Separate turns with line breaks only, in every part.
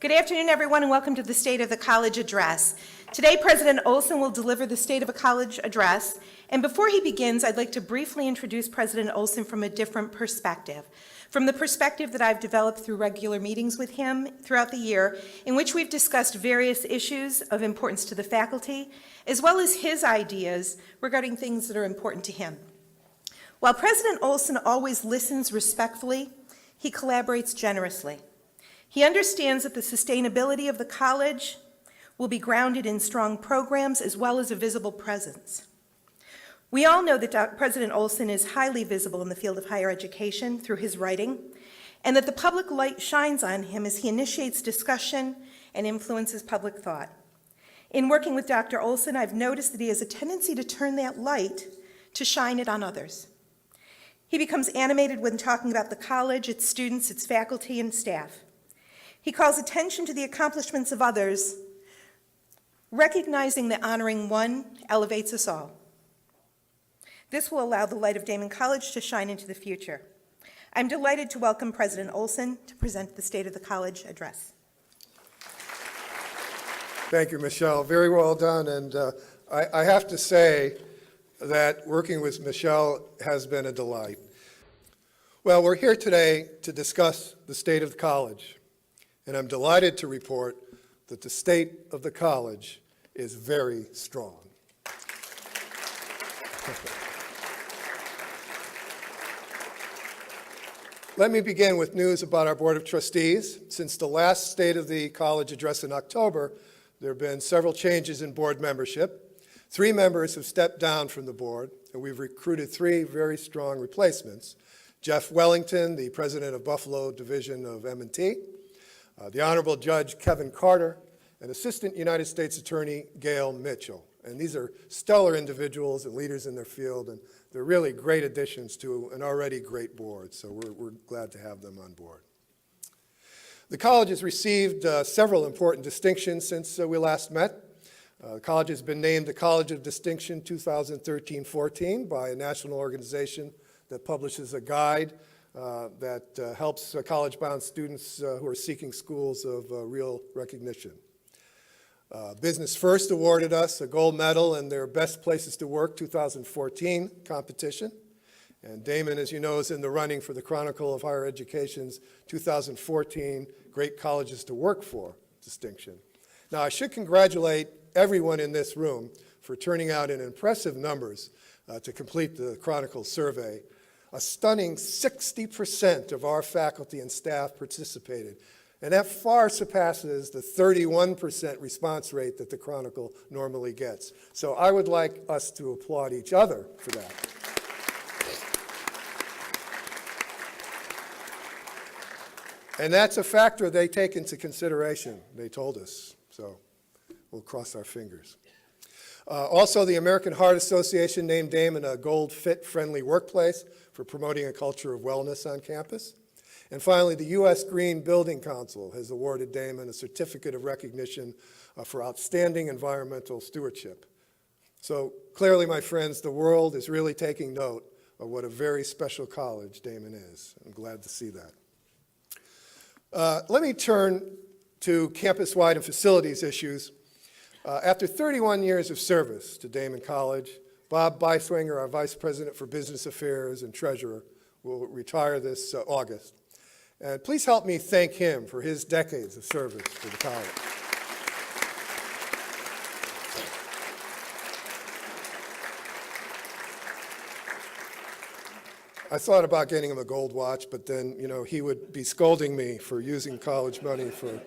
Good afternoon, everyone, and welcome to the State of the College Address. Today, President Olson will deliver the State of a College Address, and before he begins, I'd like to briefly introduce President Olson from a different perspective, from the perspective that I've developed through regular meetings with him throughout the year, in which we've discussed various issues of importance to the faculty, as well as his ideas regarding things that are important to him. While President Olson always listens respectfully, he collaborates generously. He understands that the sustainability of the college will be grounded in strong programs as well as a visible presence. We all know that President Olson is highly visible in the field of higher education through his writing, and that the public light shines on him as he initiates discussion and influences public thought. In working with Dr. Olson, I've noticed that he has a tendency to turn that light to shine it on others. He becomes animated when talking about the college, its students, its faculty, and staff. He calls attention to the accomplishments of others, recognizing that honoring one elevates us all. This will allow the light of Daemen College to shine into the future. I'm delighted to welcome President Olson to present the State of the College Address.
Thank you, Michelle. Very well done. And I have to say that working with Michelle has been a delight. Well, we're here today to discuss the state of the college. And I'm delighted to report that the state of the college is very strong. Let me begin with news about our Board of Trustees. Since the last State of the College address in October, there have been several changes in board membership. 3 members have stepped down from the board, and we've recruited 3 very strong replacements. Jeff Wellington, the president of Buffalo Division of M&T, the Honorable Judge Kevin Carter, and Assistant United States Attorney Gail Mitchell. And these are stellar individuals and leaders in their field, and they're really great additions to an already great board, so we're glad to have them on board. The college has received several important distinctions since we last met. The college has been named the College of Distinction 2013-14 by a national organization that publishes a guide that helps college-bound students who are seeking schools of real recognition. Business First awarded us a gold medal in their Best Places to Work 2014 competition. And Damon, as you know, is in the running for the Chronicle of Higher Education's 2014 Great Colleges to Work For distinction. Now, I should congratulate everyone in this room for turning out in impressive numbers to complete the Chronicle survey. A stunning 60% of our faculty and staff participated, and that far surpasses the 31% response rate that the Chronicle normally gets. So I would like us to applaud each other for that. And that's a factor they take into consideration, they told us, so we'll cross our fingers. Also, the American Heart Association named Daemen a Gold Fit Friendly Workplace for promoting a culture of wellness on campus. And finally, the U.S. Green Building Council has awarded Daemen a certificate of recognition for outstanding environmental stewardship. So clearly, my friends, the world is really taking note of what a very special college Daemen is. I'm glad to see that. Let me turn to campus-wide and facilities issues. After 31 years of service to Daemen College, Bob Beiswanger, our Vice President for Business Affairs and Treasurer, will retire this August. And please help me thank him for his decades of service to the college. I thought about getting him a gold watch, but then, he would be scolding me for using college money for...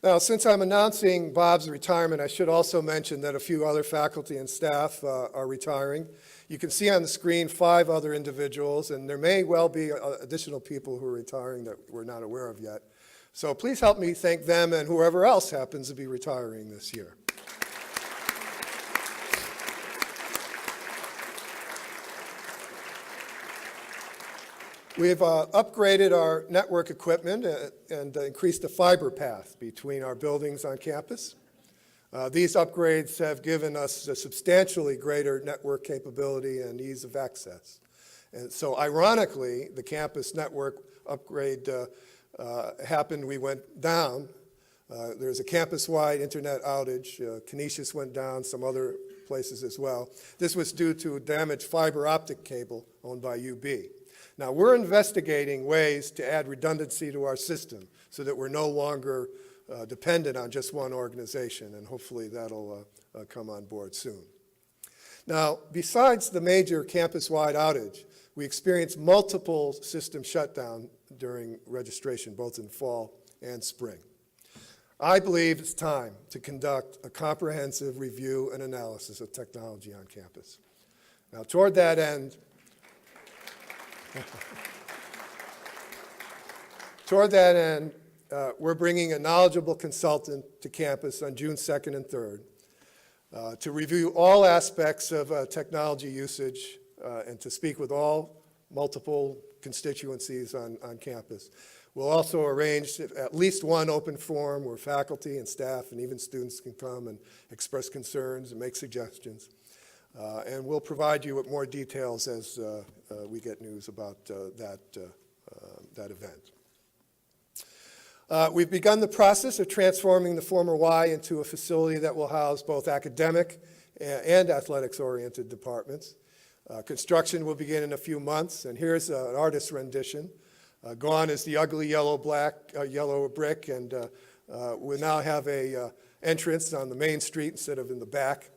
Now, since I'm announcing Bob's retirement, I should also mention that a few other faculty and staff are retiring. You can see on the screen 5 other individuals, and there may well be additional people who are retiring that we're not aware of yet. So please help me thank them and whoever else happens to be retiring this year. We've upgraded our network equipment and increased the fiber path between our buildings on campus. These upgrades have given us a substantially greater network capability and ease of access. And so ironically, the campus network upgrade happened, we went down. There's a campus-wide internet outage. Canisius went down, some other places as well. This was due to a damaged fiber optic cable owned by UB. Now, we're investigating ways to add redundancy to our system so that we're no longer dependent on just one organization, and hopefully that'll come on board soon. Now, besides the major campus-wide outage, we experienced multiple system shutdown during registration, both in fall and spring. I believe it's time to conduct a comprehensive review and analysis of technology on campus. Now, toward that end, we're bringing a knowledgeable consultant to campus on June 2nd and 3rd to review all aspects of technology usage and to speak with all multiple constituencies on campus. We'll also arrange at least one open forum where faculty and staff and even students can come and express concerns and make suggestions. And we'll provide you with more details as we get news about that event. We've begun the process of transforming the former Y into a facility that will house both academic and athletics-oriented departments. Construction will begin in a few months, and here's an artist's rendition. Gone is the ugly yellow brick, and we now have a entrance on the main street instead of in the back.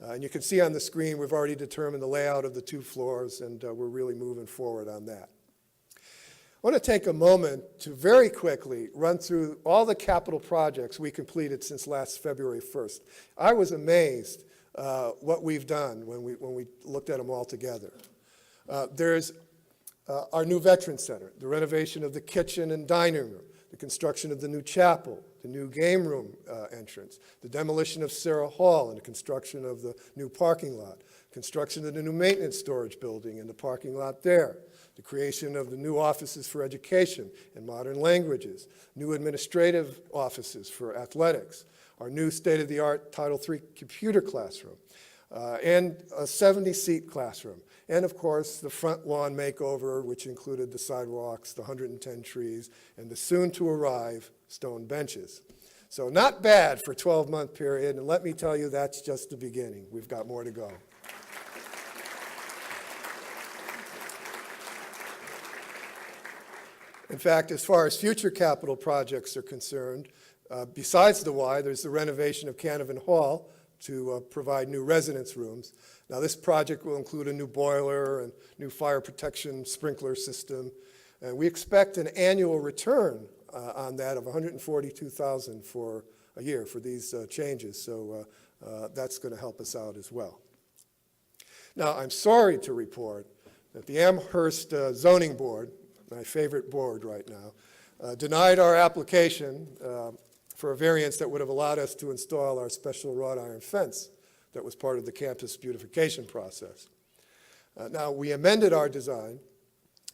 And you can see on the screen we've already determined the layout of the 2 floors, and we're really moving forward on that. I want to take a moment to very quickly run through all the capital projects we completed since last February 1st. I was amazed what we've done when we looked at them all together. There's our new Veterans Center, the renovation of the kitchen and dining room, the construction of the new chapel, the new game room entrance, the demolition of Sarah Hall and the construction of the new parking lot, construction of the new maintenance storage building and the parking lot there, the creation of the new offices for education and modern languages, new administrative offices for athletics, our new state-of-the-art Title III computer classroom, and a 70-seat classroom. And of course, the front lawn makeover, which included the sidewalks, the 110 trees, and the soon-to-arrive stone benches. So not bad for a 12-month period, and let me tell you, that's just the beginning. We've got more to go. In fact, as far as future capital projects are concerned, besides the Y, there's the renovation of Canavan Hall to provide new residence rooms. Now, this project will include a new boiler and new fire protection sprinkler system, and we expect an annual return on that of $142,000 for a year for these changes, so that's going to help us out as well. Now, I'm sorry to report that the Amherst Zoning Board, my favorite board right now, denied our application for a variance that would have allowed us to install our special wrought iron fence that was part of the campus beautification process. Now, we amended our design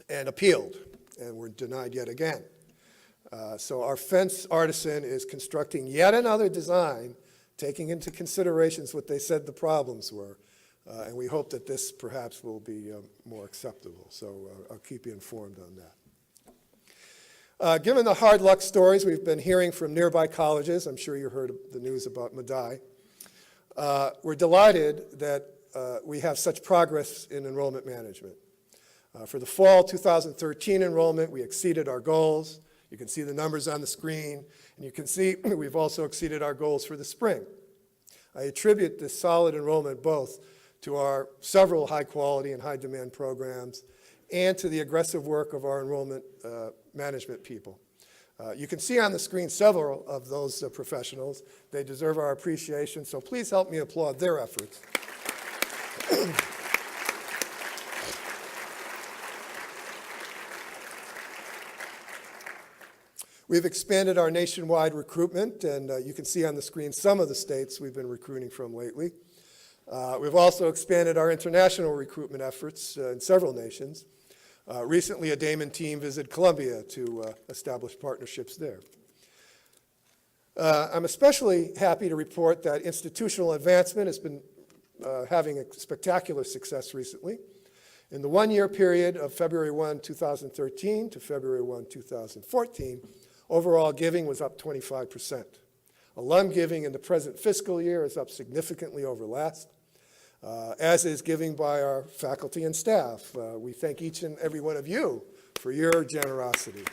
and appealed, and were denied yet again. So our fence artisan is constructing yet another design, taking into considerations what they said the problems were, and we hope that this perhaps will be more acceptable. So I'll keep you informed on that. Given the hard luck stories we've been hearing from nearby colleges, I'm sure you heard the news about Medaille, we're delighted that we have such progress in enrollment management. For the fall 2013 enrollment, we exceeded our goals. You can see the numbers on the screen, and you can see we've also exceeded our goals for the spring. I attribute this solid enrollment both to our several high-quality and high-demand programs and to the aggressive work of our enrollment management people. You can see on the screen several of those professionals. They deserve our appreciation, so please help me applaud their efforts. We've expanded our nationwide recruitment, and you can see on the screen some of the states we've been recruiting from lately. We've also expanded our international recruitment efforts in several nations. Recently, a Daemen team visited Colombia to establish partnerships there. I'm especially happy to report that institutional advancement has been having a spectacular success recently. In the one-year period of February 1, 2013 to February 1, 2014, overall giving was up 25%. Alum giving in the present fiscal year is up significantly over last, as is giving by our faculty and staff. We thank each and every one of you for your generosity.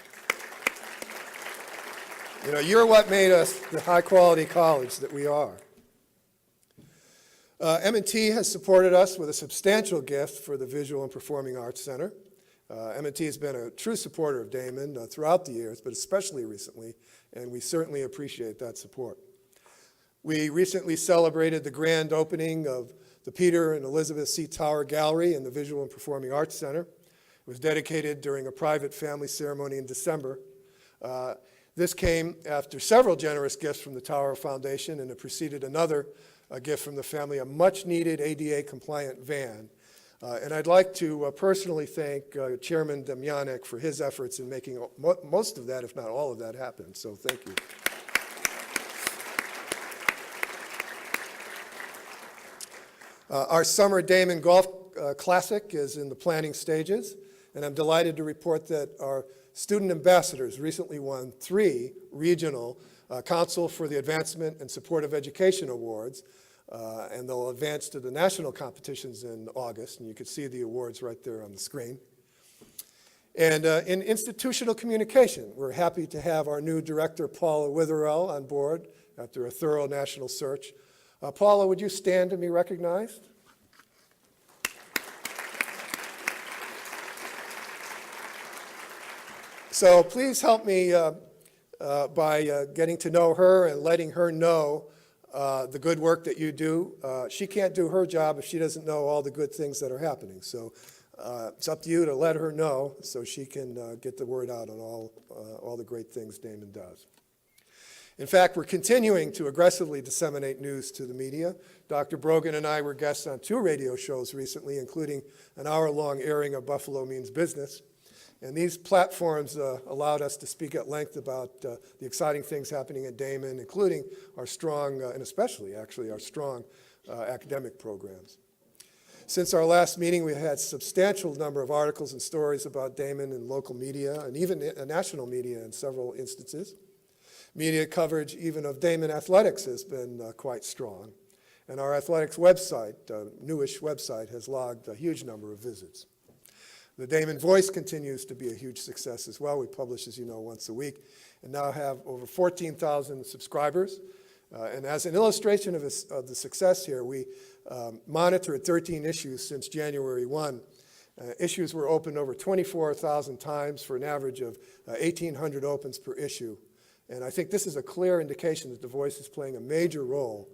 You know, you're what made us the high-quality college that we are. M&T has supported us with a substantial gift for the Visual and Performing Arts Center. M&T has been a true supporter of Damon throughout the years, but especially recently, and we certainly appreciate that support. We recently celebrated the grand opening of the Peter and Elizabeth C. Tower Gallery in the Visual and Performing Arts Center. It was dedicated during a private family ceremony in December. This came after several generous gifts from the Tower Foundation, and it preceded another gift from the family, a much-needed ADA-compliant van. And I'd like to personally thank Chairman Demyanek for his efforts in making most of that, if not all of that, happen. So thank you. Our summer Daemen Golf Classic is in the planning stages, and I'm delighted to report that our student ambassadors recently won 3 regional Council for the Advancement and Support of Education awards, and they'll advance to the national competitions in August, and you can see the awards right there on the screen. And in institutional communication, we're happy to have our new director, Paula Witherell, on board after a thorough national search. Paula, would you stand to be recognized? So please help me by getting to know her and letting her know the good work that you do. She can't do her job if she doesn't know all the good things that are happening. So it's up to you to let her know so she can get the word out on all the great things Damon does. In fact, we're continuing to aggressively disseminate news to the media. Dr. Brogan and I were guests on 2 radio shows recently, including an hour-long airing of Buffalo Means Business. And these platforms allowed us to speak at length about the exciting things happening at Daemen, including our strong, and especially actually our strong academic programs. Since our last meeting, we've had a substantial number of articles and stories about Daemen in local media, and even national media in several instances. Media coverage even of Daemen athletics has been quite strong. And our athletics website, newish website, has logged a huge number of visits. The Daemen Voice continues to be a huge success as well. We publish, as you know, once a week, and now have over 14,000 subscribers. And as an illustration of the success here, we monitored 13 issues since January 1. Issues were opened over 24,000 times for an average of 1,800 opens per issue. And I think this is a clear indication that the Voice is playing a major role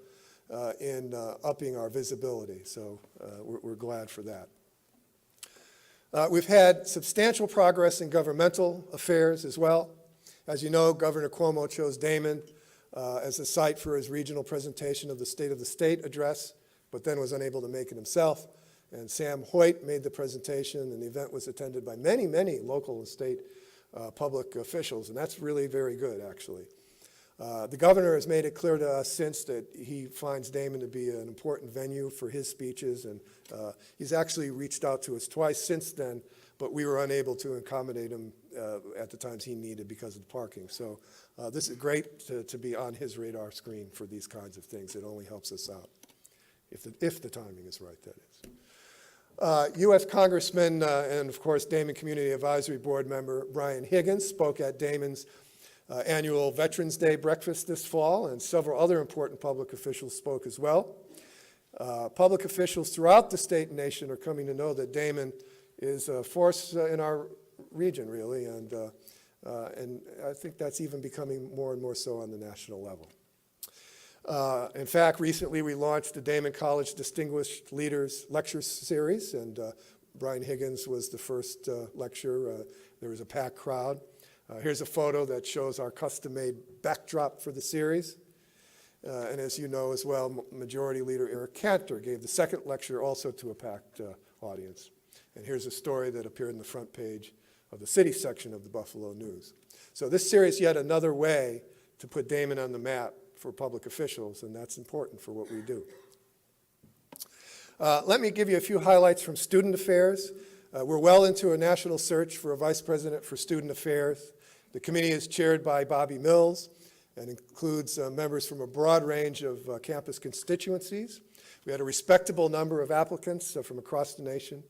in upping our visibility. So we're glad for that. We've had substantial progress in governmental affairs as well. As you know, Governor Cuomo chose Daemen as a site for his regional presentation of the State of the State address, but then was unable to make it himself. And Sam Hoyt made the presentation, and the event was attended by many, many local and state public officials, and that's really very good, actually. The governor has made it clear to us since that he finds Daemen to be an important venue for his speeches, and he's actually reached out to us twice since then, but we were unable to accommodate him at the times he needed because of the parking. So this is great to be on his radar screen for these kinds of things. It only helps us out, if the timing is right, that is. U.S. Congressman and, of course, Daemen Community Advisory Board member Brian Higgins spoke at Daemen's annual Veterans Day breakfast this fall, and several other important public officials spoke as well. Public officials throughout the state and nation are coming to know that Daemen is a force in our region, really, and I think that's even becoming more and more so on the national level. In fact, recently we launched the Daemen College Distinguished Leaders Lecture Series, and Brian Higgins was the first lecturer. There was a packed crowd. Here's a photo that shows our custom-made backdrop for the series. And as you know as well, Majority Leader Eric Cantor gave the second lecture also to a packed audience. And here's a story that appeared in the front page of the city section of the Buffalo News. So this series is yet another way to put Daemen on the map for public officials, and that's important for what we do. Let me give you a few highlights from student affairs. We're well into a national search for a vice president for student affairs. The committee is chaired by Bobby Mills and includes members from a broad range of campus constituencies. We had a respectable number of applicants from across the nation,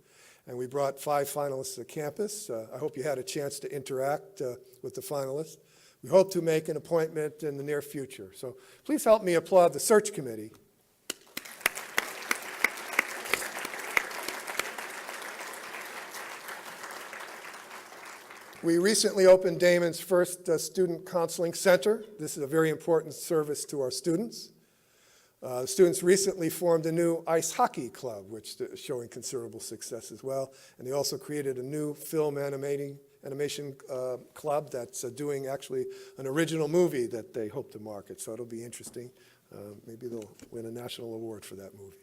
and we brought 5 finalists to campus. I hope you had a chance to interact with the finalists. We hope to make an appointment in the near future. So please help me applaud the search committee. We recently opened Daemen's first student counseling center. This is a very important service to our students. Students recently formed a new ice hockey club, which is showing considerable success as well. And they also created a new film animation club that's doing actually an original movie that they hope to market. So it'll be interesting. Maybe they'll win a national award for that movie.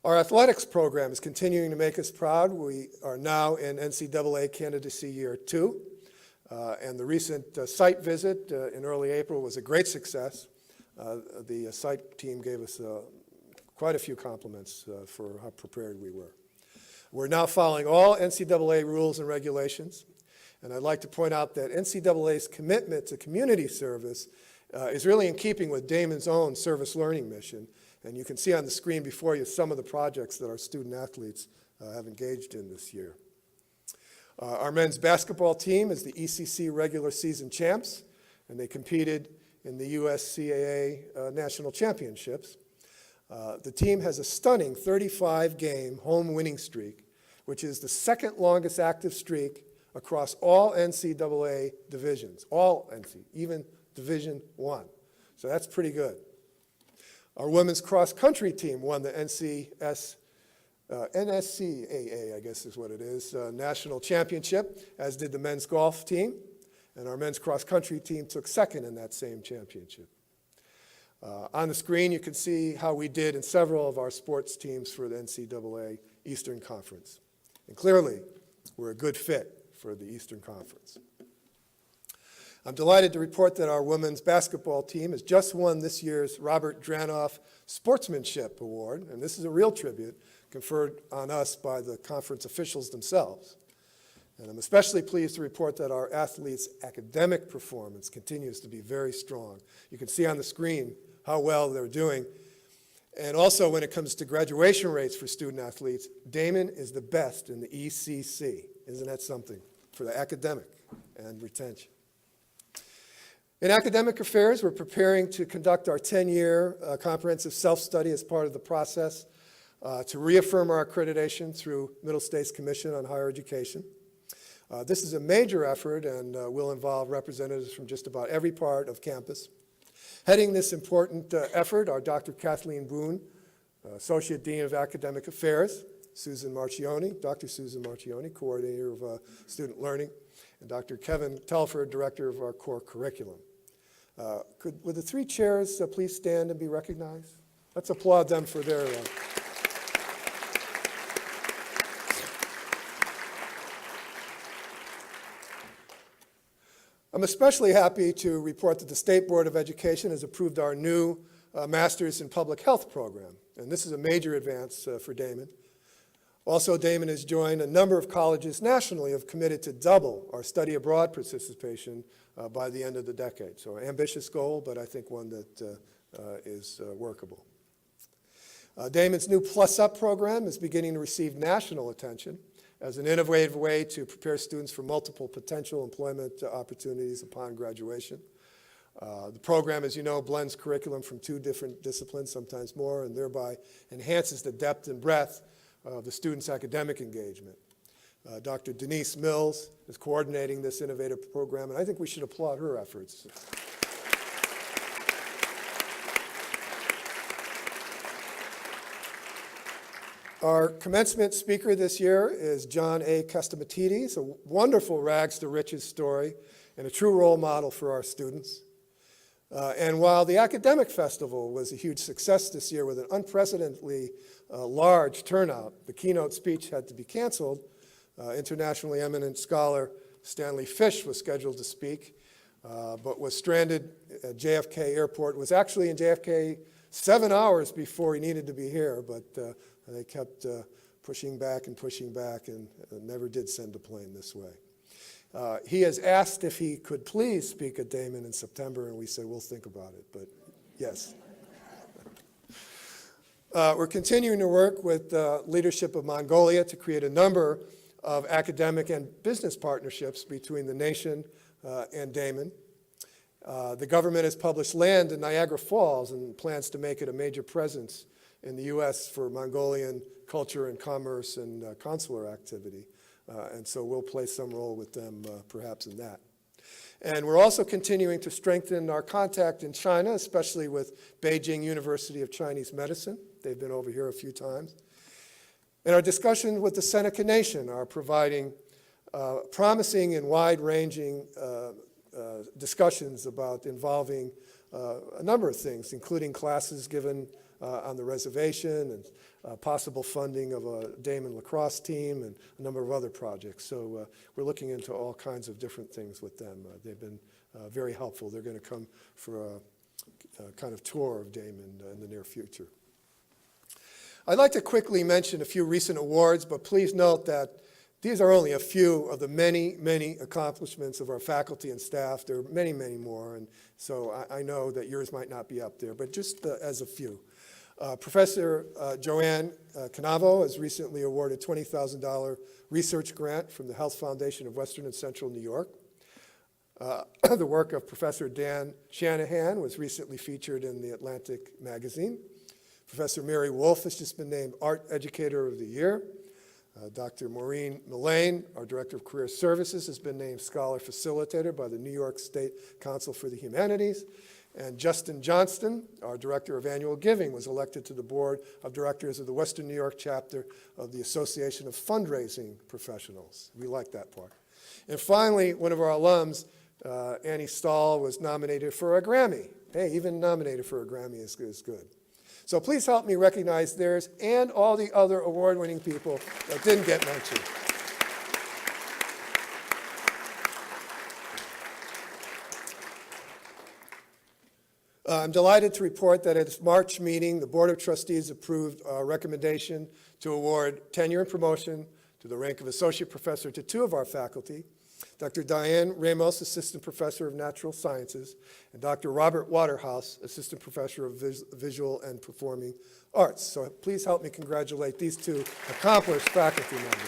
Our athletics program is continuing to make us proud. We are now in NCAA candidacy year 2. And the recent site visit in early April was a great success. The site team gave us quite a few compliments for how prepared we were. We're now following all NCAA rules and regulations, and I'd like to point out that NCAA's commitment to community service is really in keeping with Daemen's own service learning mission, and you can see on the screen before you some of the projects that our student athletes have engaged in this year. Our men's basketball team is the ECC regular season champs, and they competed in the USCAA National Championships. The team has a stunning 35-game home winning streak, which is the second longest active streak across all NCAA divisions, all NC, even Division I. So that's pretty good. Our women's cross-country team won the NSCAA, I guess is what it is, National Championship, as did the men's golf team. And our men's cross-country team took second in that same championship. On the screen, you can see how we did in several of our sports teams for the NCAA Eastern Conference. And clearly, we're a good fit for the Eastern Conference. I'm delighted to report that our women's basketball team has just won this year's Robert Dranoff Sportsmanship Award, and this is a real tribute conferred on us by the conference officials themselves. And I'm especially pleased to report that our athletes' academic performance continues to be very strong. You can see on the screen how well they're doing. And also when it comes to graduation rates for student athletes, Damon is the best in the ECC. Isn't that something for the academic and retention? In academic affairs, we're preparing to conduct our 10-year comprehensive self-study as part of the process to reaffirm our accreditation through Middle States Commission on Higher Education. This is a major effort and will involve representatives from just about every part of campus. Heading this important effort are Dr. Kathleen Boone, Associate Dean of Academic Affairs, Susan Marchioni, Dr. Susan Marchioni, Coordinator of Student Learning, and Dr. Kevin Telford, Director of our Core Curriculum. Would the 3 chairs please stand and be recognized? Let's applaud them for their I'm especially happy to report that the State Board of Education has approved our new Master's in Public Health program, and this is a major advance for Daemen. Also, Daemen has joined a number of colleges nationally have committed to double our study abroad participation by the end of the decade. So ambitious goal, but I think one that is workable. Daemen's new Plus Up program is beginning to receive national attention as an innovative way to prepare students for multiple potential employment opportunities upon graduation. The program, as you know, blends curriculum from 2 different disciplines, sometimes more, and thereby enhances the depth and breadth of the students' academic engagement. Dr. Denise Mills is coordinating this innovative program, and I think we should applaud her efforts. Our commencement speaker this year is John A. Castamatidis, a wonderful rags to riches story and a true role model for our students. And while the academic festival was a huge success this year with an unprecedentedly large turnout, the keynote speech had to be canceled. Internationally eminent scholar Stanley Fish was scheduled to speak, but was stranded at JFK Airport, was actually in JFK 7 hours before he needed to be here, but they kept pushing back and never did send a plane this way. He has asked if he could please speak at Daemen in September, and we said, we'll think about it, but yes. We're continuing to work with the leadership of Mongolia to create a number of academic and business partnerships between the nation and Daemen. The government has published land in Niagara Falls and plans to make it a major presence in the U.S. for Mongolian culture and commerce and consular activity. And so we'll play some role with them perhaps in that. And we're also continuing to strengthen our contact in China, especially with Beijing University of Chinese Medicine. They've been over here a few times. And our discussions with the Seneca Nation are providing promising and wide-ranging discussions about involving a number of things, including classes given on the reservation and possible funding of a Daemen lacrosse team and a number of other projects. So we're looking into all kinds of different things with them. They've been very helpful. They're going to come for a kind of tour of Daemen in the near future. I'd like to quickly mention a few recent awards, but please note that these are only a few of the many, many accomplishments of our faculty and staff. There are many, many more, and so I know that yours might not be up there, but just as a few. Professor Joanne Canavo has recently awarded a $20,000 research grant from the Health Foundation of Western and Central New York. The work of Professor Dan Shanahan was recently featured in the Atlantic magazine. Professor Mary Wolf has just been named Art Educator of the Year. Dr. Maureen Mullane, our Director of Career Services, has been named Scholar Facilitator by the New York State Council for the Humanities. And Justin Johnston, our Director of Annual Giving, was elected to the Board of Directors of the Western New York chapter of the Association of Fundraising Professionals. We like that part. And finally, one of our alums, Annie Stahl, was nominated for a Grammy. Hey, even nominated for a Grammy is good. So please help me recognize theirs and all the other award-winning people that didn't get mentioned. I'm delighted to report that at its March meeting, the Board of Trustees approved a recommendation to award tenure and promotion to the rank of Associate Professor to two of our faculty, Dr. Diane Ramos, Assistant Professor of Natural Sciences, and Dr. Robert Waterhouse, Assistant Professor of Visual and Performing Arts. So please help me congratulate these two accomplished faculty members.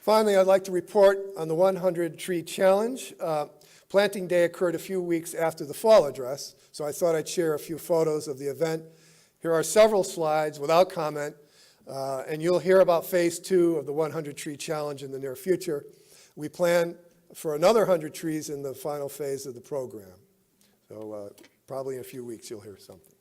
Finally, I'd like to report on the 100 Tree Challenge. Planting Day occurred a few weeks after the fall address, so I thought I'd share a few photos of the event. Here are several slides without comment, and you'll hear about phase 2 of the 100 Tree Challenge in the near future. We plan for another 100 trees in the final phase of the program. So probably in a few weeks you'll hear something.